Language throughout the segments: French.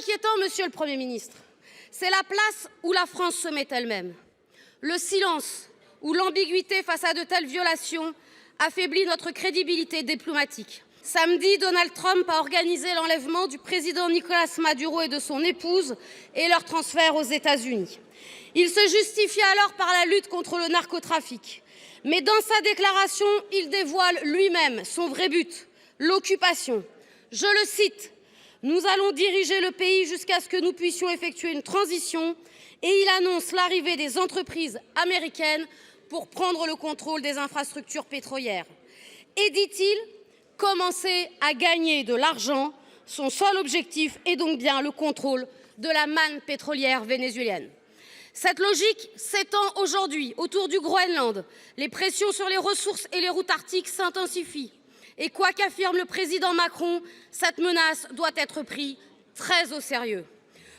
inquiétant, monsieur le Premier ministre, c'est la place où la France se met elle-même. Le silence ou l'ambiguïté face à de telles violations affaiblit notre crédibilité diplomatique. Samedi, Donald Trump a organisé l'enlèvement du président Nicolas Maduro et de son épouse et leur transfert aux États-Unis. Il se justifie alors par la lutte contre le narcotrafic. Mais dans sa déclaration, il dévoile lui-même son vrai but, l'occupation. Je le cite: « Nous allons diriger le pays jusqu'à ce que nous puissions effectuer une transition » et il annonce l'arrivée des entreprises américaines pour prendre le contrôle des infrastructures pétrolières. Et dit-il, commencer à gagner de l'argent, son seul objectif est donc bien le contrôle de la manne pétrolière vénézuélienne. Cette logique s'étend aujourd'hui autour du Groenland. Les pressions sur les ressources et les routes arctiques s'intensifient. Et quoi qu'affirme le président Macron, cette menace doit être prise très au sérieux.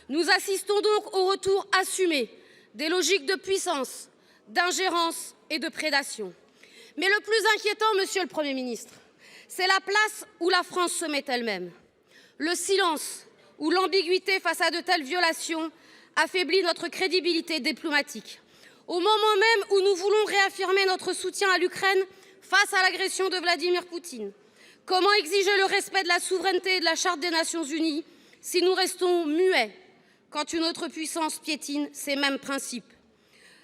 Nous assistons donc au retour assumé des logiques de puissance, d'ingérence et de prédation. Mais le plus inquiétant, monsieur le Premier ministre, c'est la place où la France se met elle-même. Le silence ou l'ambiguïté face à de telles violations affaiblit notre crédibilité diplomatique. Au moment même où nous voulons réaffirmer notre soutien à l'Ukraine face à l'agression de Vladimir Poutine, comment exiger le respect de la souveraineté et de la Charte des Nations Unies si nous restons muets quand une autre puissance piétine ces mêmes principes?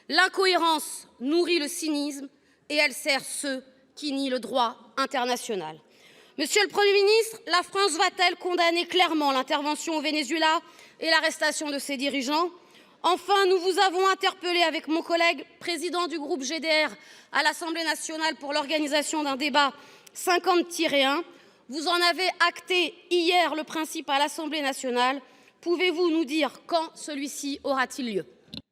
L'incohérence nourrit le cynisme et elle sert ceux qui nient le droit international. Monsieur le Premier ministre, la France va-t-elle condamner clairement l'intervention au Venezuela et l'arrestation de ses dirigeants? Enfin, nous vous avons interpellé avec mon collègue président du groupe GDR à l'Assemblée nationale pour l'organisation d'un débat 50-1. Vous en avez acté hier le principe à l'Assemblée nationale. Pouvez-vous nous dire quand celui-ci aura-t-il lieu?